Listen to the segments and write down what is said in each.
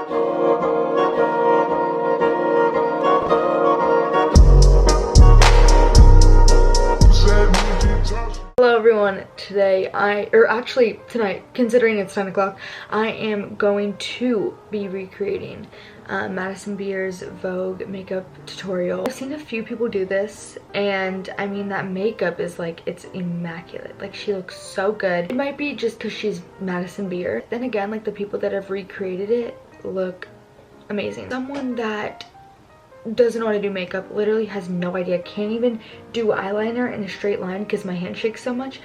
Hello everyone, tonight, considering it's 10 o'clock, I am going to be recreating Madison Beer's Vogue makeup tutorial. I've seen a few people do this, and I mean that makeup is like, it's immaculate. Like, she looks so good. It might be just because she's Madison Beer. Then again, like, the people that have recreated it look amazing. Someone that doesn't know how to do makeup, literally has no idea, can't even do eyeliner in a straight line because my hand shakes so much.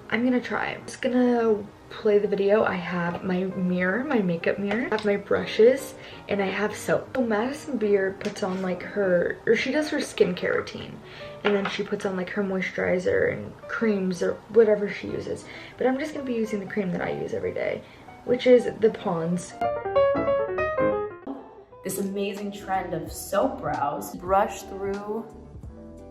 I'm gonna try. I'm just gonna play the video. I have my mirror, my makeup mirror, I have my brushes, and I have soap. So Madison Beer puts on like she does her skincare routine, and then she puts on like her moisturizer and creams or whatever she uses. But I'm just gonna be using the cream that I use every day, which is the Pond's. This amazing trend of soap brows, brush through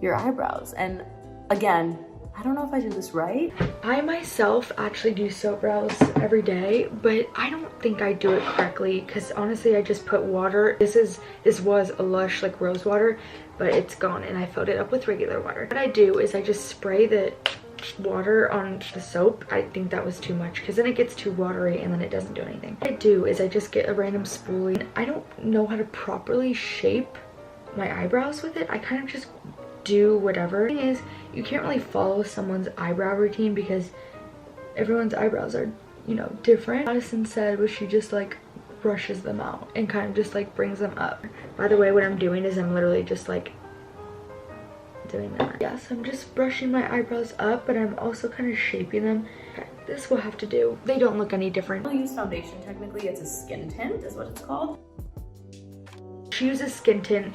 your eyebrows. And again, I don't know if I do this right. I myself actually do soap brows every day, but I don't think I do it correctly because honestly I just put water. This was a Lush like rose water, but it's gone and I filled it up with regular water. What I do is I just spray the water on the soap. I think that was too much because then it gets too watery and then it doesn't do anything. What I do is I just get a random spoolie. I don't know how to properly shape my eyebrows with it. I kind of just do whatever. The thing is, you can't really follow someone's eyebrow routine because everyone's eyebrows are, you know, different. Madison said was she just like brushes them out and kind of just like brings them up. By the way, what I'm doing is I'm literally just like doing that. Yes, I'm just brushing my eyebrows up, but I'm also kind of shaping them. Okay, this will have to do. They don't look any different. I use foundation. Technically it's a skin tint is what it's called. She uses skin tint.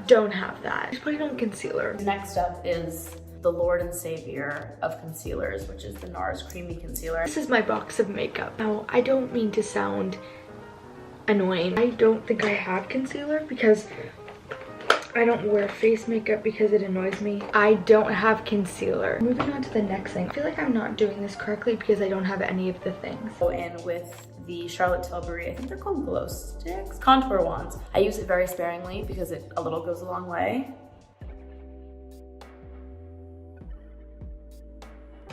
Don't have that. Just put it on concealer. Next up is the Lord and Savior of concealers, which is the Nars Creamy Concealer. This is my box of makeup. Now, I don't mean to sound annoying. I don't think I have concealer because I don't wear face makeup because it annoys me. I don't have concealer. Moving on to the next thing. I feel like I'm not doing this correctly because I don't have any of the things. Go in with the Charlotte Tilbury, I think they're called glow sticks, contour wands. I use it very sparingly because a little goes a long way.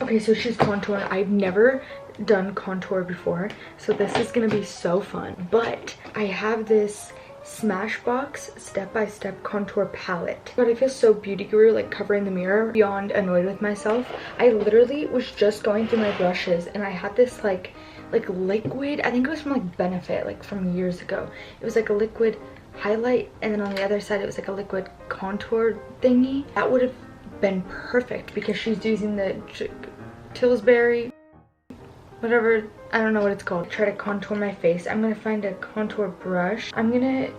Okay, so she's contouring. I've never done contour before, so this is gonna be so fun. But I have this Smashbox step-by-step contour palette. But I feel so beauty guru, like covering the mirror, beyond annoyed with myself. I literally was just going through my brushes and I had this like liquid, I think it was from like Benefit, like from years ago. It was like a liquid highlight, and then on the other side it was like a liquid contour thingy. That would have been perfect because she's using the Tilbury, whatever, I don't know what it's called. Try to contour my face. I'm gonna find a contour brush. I'm gonna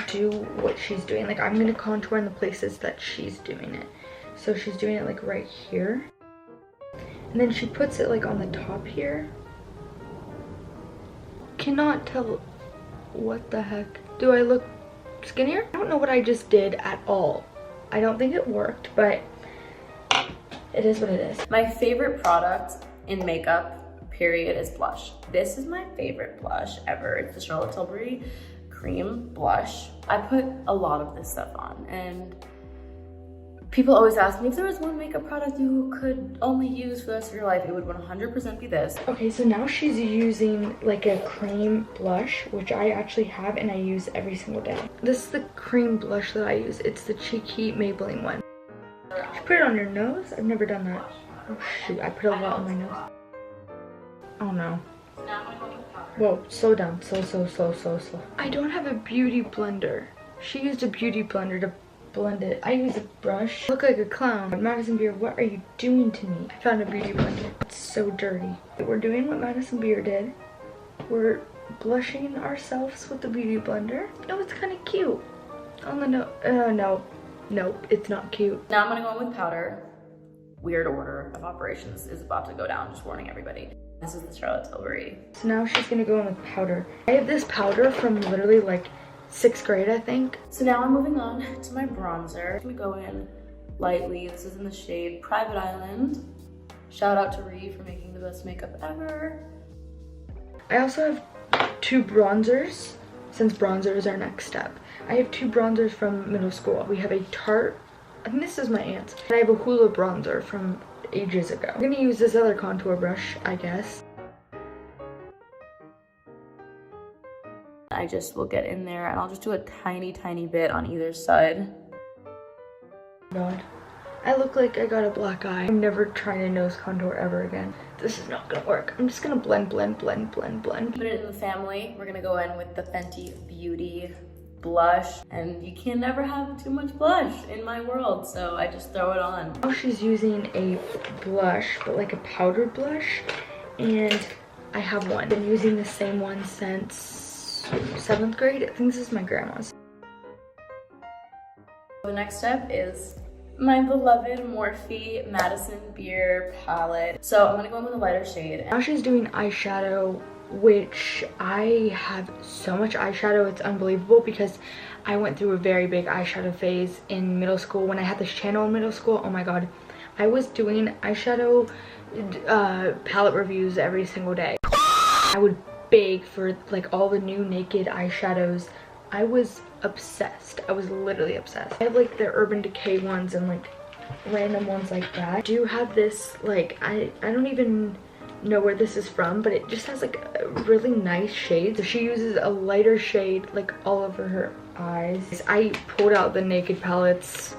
do what she's doing. Like, I'm gonna contour in the places that she's doing it. So she's doing it like right here, and then she puts it like on the top here. Cannot tell what the heck. Do I look skinnier? I don't know what I just did at all. I don't think it worked, but it is what it is. My favorite product in makeup, period, is blush. This is my favorite blush ever. It's the Charlotte Tilbury Cream Blush. I put a lot of this stuff on, and people always ask me if there was one makeup product you could only use for the rest of your life, it would 100% be this. Okay, so now she's using like a cream blush, which I actually have and I use every single day. This is the cream blush that I use. It's the Cheeky Maybelline one. You put it on your nose? I've never done that. Oh shoot, I put a lot on my nose. Oh no. Whoa, slow down. Slow. I don't have a beauty blender. She used a beauty blender to blend it. I use a brush. I look like a clown. Madison Beer, what are you doing to me? I found a beauty blender. It's so dirty. We're doing what Madison Beer did. We're blushing ourselves with the beauty blender. Oh, it's kind of cute. On the no. Nope, it's not cute. Now I'm gonna go in with powder. Weird order of operations is about to go down, just warning everybody. This is the Charlotte Tilbury. So now she's gonna go in with powder. I have this powder from literally like 6th grade, I think. So now I'm moving on to my bronzer. I'm gonna go in lightly. This is in the shade Private Island. Shout out to Ree for making the best makeup ever. I also have 2 bronzers, since bronzer is our next step. I have 2 bronzers from middle school. We have a Tarte, I think this is my aunt's, and I have a Hoola bronzer from ages ago. I'm gonna use this other contour brush, I guess. I just will get in there and I'll just do a tiny bit on either side. God, I look like I got a black eye. I'm never trying to nose contour ever again. This is not gonna work. I'm just gonna blend. Put it in the family. We're gonna go in with the Fenty Beauty blush, and you can never have too much blush in my world, so I just throw it on. Now she's using a blush, but like a powdered blush, and I have one. I've been using the same one since 7th grade. I think this is my grandma's. The next step is my beloved Morphe Madison Beer palette. So I'm gonna go in with a lighter shade. Now she's doing eyeshadow, which I have so much eyeshadow, it's unbelievable, because I went through a very big eyeshadow phase in middle school. When I had this channel in middle school, oh my god, I was doing eyeshadow palette reviews every single day. I would beg for like all the new naked eyeshadows. I was obsessed. I was literally obsessed. I have like the Urban Decay ones and like random ones like that. I do have this, like, I don't even know where this is from, but it just has like a really nice shade. So she uses a lighter shade like all over her eyes. I pulled out the Naked palettes.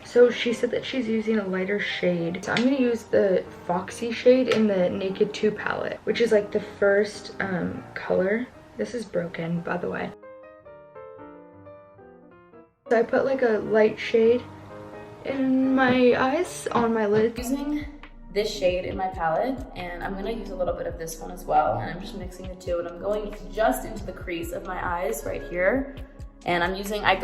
So she said that she's using a lighter shade. So I'm gonna use the Foxy shade in the Naked 2 palette, which is like the first color. This is broken, by the way. So I put like a light shade in my eyes, on my lid. Using this shade in my palette, and I'm gonna use a little bit of this one as well, and I'm just mixing the two, and I'm going just into the crease of my eyes right here, and I'm using, I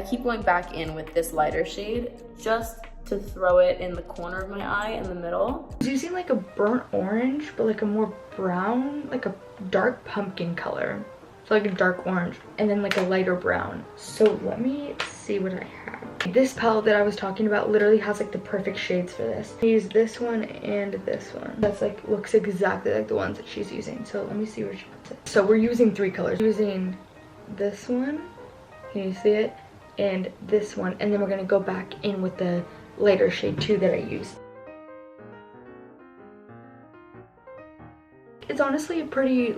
keep going back in with this lighter shade just to throw it in the corner of my eye in the middle. I was using like a burnt orange, but like a more brown, like a dark pumpkin color. So like a dark orange, and then like a lighter brown. So let me see what I have. This palette that I was talking about literally has like the perfect shades for this. I use this one and this one. That's like, looks exactly like the ones that she's using. So let me see where she puts it. So we're using 3 colors. We're using this one, can you see it? And this one, and then we're gonna go back in with the lighter shade 2 that I used. It's honestly a pretty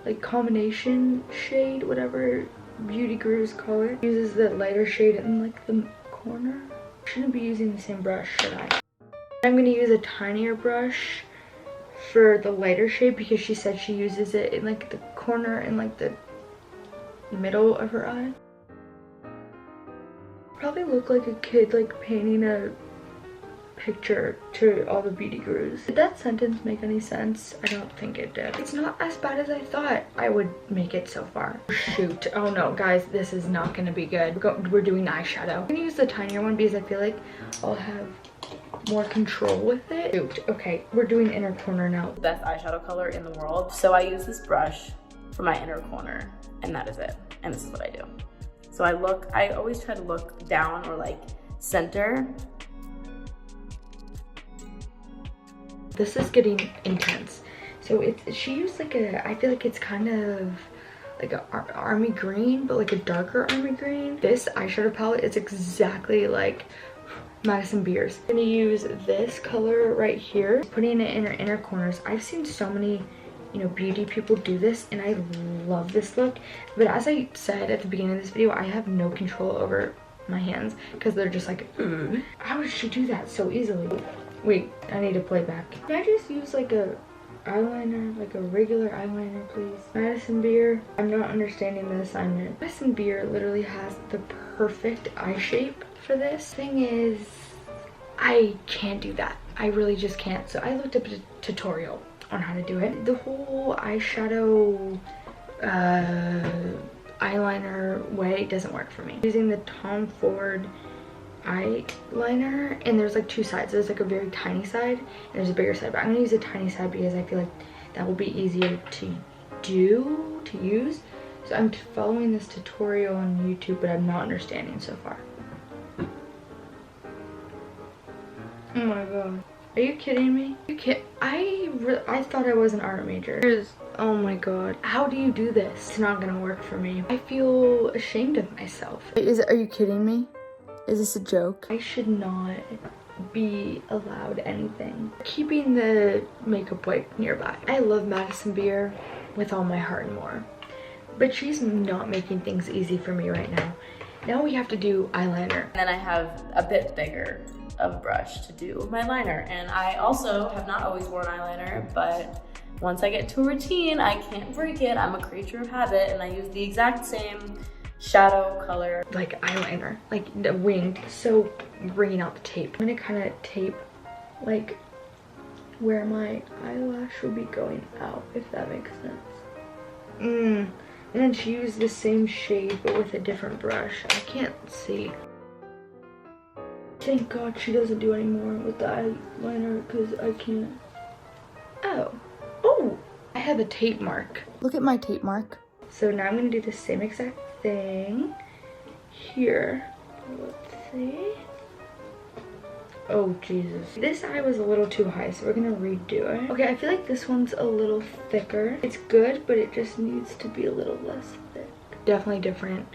like combination shade, whatever beauty gurus call it. Uses the lighter shade in like the corner. Shouldn't be using the same brush, should I? I'm gonna use a tinier brush for the lighter shade because she said she uses it in like the corner and like the middle of her eye. Probably look like a kid like painting a picture to all the beauty gurus. Did that sentence make any sense? I don't think it did. It's not as bad as I thought I would make it so far. Shoot. Oh no, guys, this is not gonna be good. We're doing eyeshadow. I'm gonna use the tinier one because I feel like I'll have more control with it. Shoot. Okay, we're doing inner corner now. Best eyeshadow color in the world. So I use this brush for my inner corner, and that is it. And this is what I do. So I always try to look down or like center. This is getting intense. So she used like I feel like it's kind of like an army green, but like a darker army green. This eyeshadow palette is exactly like Madison Beer's. I'm gonna use this color right here, putting it in her inner corners. I've seen so many, you know, beauty people do this, and I love this look. But as I said at the beginning of this video, I have no control over my hands because they're just like, ugh. How did she do that so easily? Wait, I need to play back. Can I just use like a eyeliner, like a regular eyeliner, please? Madison Beer, I'm not understanding the assignment. Madison Beer literally has the perfect eye shape for this. Thing is, I can't do that. I really just can't. So I looked up a tutorial on how to do it. The whole eyeshadow eyeliner way doesn't work for me. Using the Tom Ford eyeliner, and there's like 2 sides. There's like a very tiny side and there's a bigger side, but I'm gonna use a tiny side because I feel like that will be easier to use. So I'm following this tutorial on YouTube, but I'm not understanding so far. Oh my god. Are you kidding me? I thought I was an art major. Oh my god. How do you do this? It's not gonna work for me. I feel ashamed of myself. Are you kidding me? Is this a joke? I should not be allowed anything. Keeping the makeup wipe nearby. I love Madison beer with all my heart and more. But she's not making things easy for me right now. Now we have to do eyeliner. And then I have a bit bigger of a brush to do my liner. And I also have not always worn eyeliner, but once I get to a routine, I can't break it. I'm a creature of habit, and I use the exact same shadow color. Like eyeliner, like the winged, so bringing out the tape. I'm gonna kind of tape like where my eyelash would be going out, if that makes sense. And then she used the same shade, but with a different brush. I can't see. Thank God she doesn't do any more with the eyeliner, because I can't. Oh, I have a tape mark. Look at my tape mark. So now I'm gonna do the same exact thing here. Let's see. Oh Jesus, this eye was a little too high, so we're gonna redo it. Okay, I feel like this one's a little thicker. It's good, but it just needs to be a little less thick. Definitely different.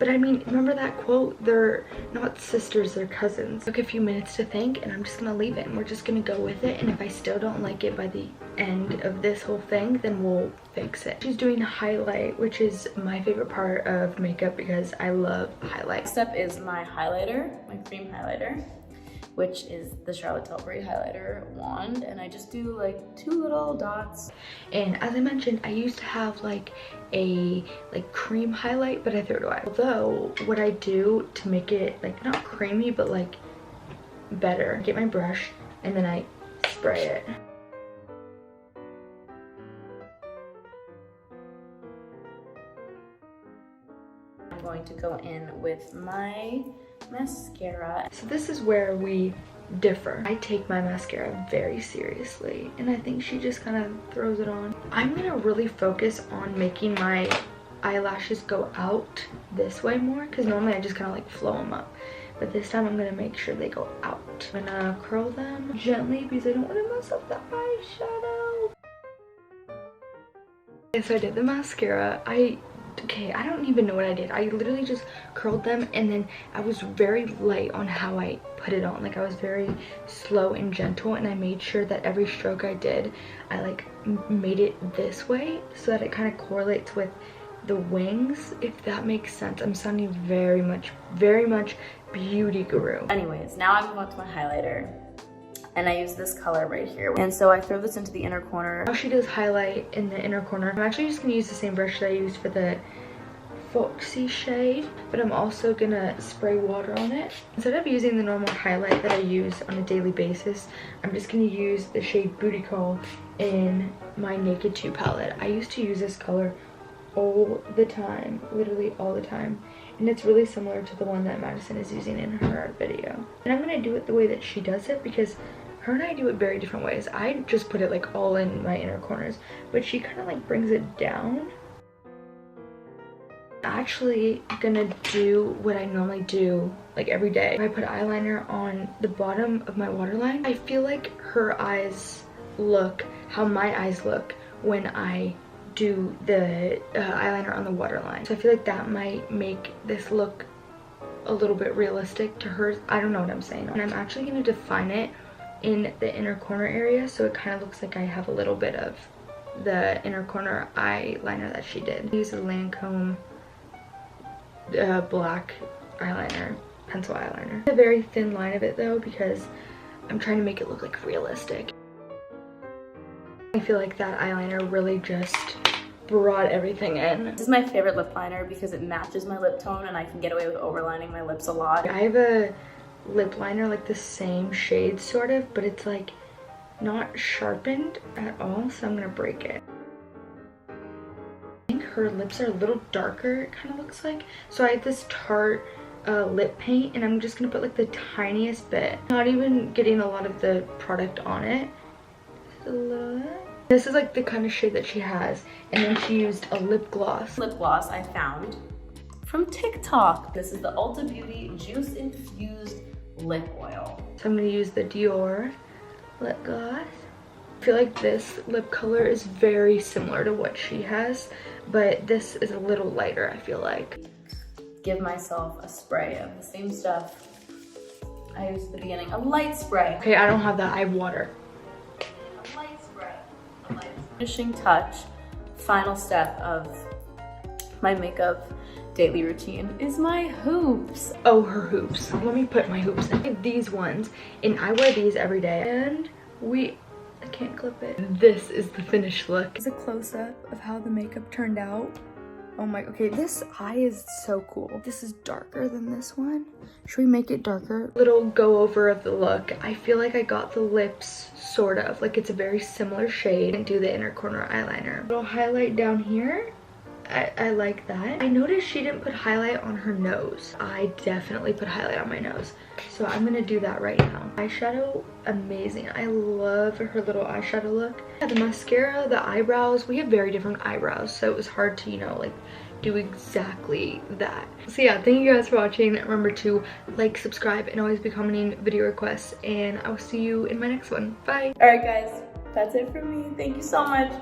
But I mean, remember that quote? They're not sisters, they're cousins. Took a few minutes to think, and I'm just gonna leave it, and we're just gonna go with it. And if I still don't like it by the end of this whole thing, then we'll fix it. She's doing highlight, which is my favorite part of makeup because I love highlight. Next step is my highlighter, my cream highlighter, which is the Charlotte Tilbury highlighter wand, and I just do like 2 little dots. And as I mentioned, I used to have like a cream highlight, but I threw it away. Although what I do to make it like not creamy but like better, I get my brush and then I spray it. I'm going to go in with my mascara. So this is where we differ. I take my mascara very seriously, and I think she just kind of throws it on. I'm gonna really focus on making my eyelashes go out this way more, because normally I just kind of like flow them up, but this time I'm gonna make sure they go out. I'm gonna curl them gently because I don't want to mess up the eyeshadow. And so I did the mascara. Okay, I don't even know what I did. I literally just curled them, and then I was very light on how I put it on. Like, I was very slow and gentle, and I made sure that every stroke I did, I like made it this way so that it kind of correlates with the wings, if that makes sense. I'm sounding very much beauty guru. Anyways, now I move on to my highlighter. And I use this color right here. And so I throw this into the inner corner. Now she does highlight in the inner corner. I'm actually just gonna use the same brush that I used for the Foxy shade, but I'm also gonna spray water on it. Instead of using the normal highlight that I use on a daily basis, I'm just gonna use the shade Booty Call in my Naked 2 palette. I used to use this color all the time, literally all the time. And it's really similar to the one that Madison is using in her video. And I'm gonna do it the way that she does it, because her and I do it very different ways. I just put it like all in my inner corners, but she kind of like brings it down. I'm actually gonna do what I normally do like every day. I put eyeliner on the bottom of my waterline. I feel like her eyes look how my eyes look when I do the eyeliner on the waterline. So I feel like that might make this look a little bit realistic to hers. I don't know what I'm saying. And I'm actually going to define it in the inner corner area, so it kind of looks like I have a little bit of the inner corner eyeliner that she did. I use a Lancome black eyeliner, pencil eyeliner. A very thin line of it though, because I'm trying to make it look like realistic. I feel like that eyeliner really just brought everything in. This is my favorite lip liner because it matches my lip tone and I can get away with overlining my lips a lot. I have a lip liner like the same shade sort of, but it's like not sharpened at all, so I'm gonna break it. I think her lips are a little darker, it kind of looks like. So I have this Tarte lip paint, and I'm just gonna put like the tiniest bit. Not even getting a lot of the product on it. This is like the kind of shade that she has, and then she used a lip gloss. Lip gloss I found from TikTok. This is the Ulta Beauty Juice Infused Lip Oil. So I'm gonna use the Dior lip gloss. I feel like this lip color is very similar to what she has, but this is a little lighter, I feel like. Give myself a spray of the same stuff I used at the beginning. A light spray. Okay, I don't have that, I have water. A light spray. A light spray. Finishing touch, final step of my makeup daily routine is my hoops. Oh, her hoops. Let me put my hoops in. These ones, and I wear these every day, and I can't clip it. This is the finished look. It's a close-up of how the makeup turned out. Oh my, okay, this eye is so cool. This is darker than this one. Should we make it darker? Little go over of the look. I feel like I got the lips sort of, like it's a very similar shade. And do the inner corner eyeliner. Little highlight down here. I like that. I noticed she didn't put highlight on her nose. I definitely put highlight on my nose. So I'm gonna do that right now. Eyeshadow, amazing. I love her little eyeshadow look. Yeah, the mascara, the eyebrows, we have very different eyebrows. So it was hard to, you know, like do exactly that. So yeah, thank you guys for watching. Remember to like, subscribe, and always be commenting video requests. And I will see you in my next one. Bye. All right, guys, that's it from me. Thank you so much.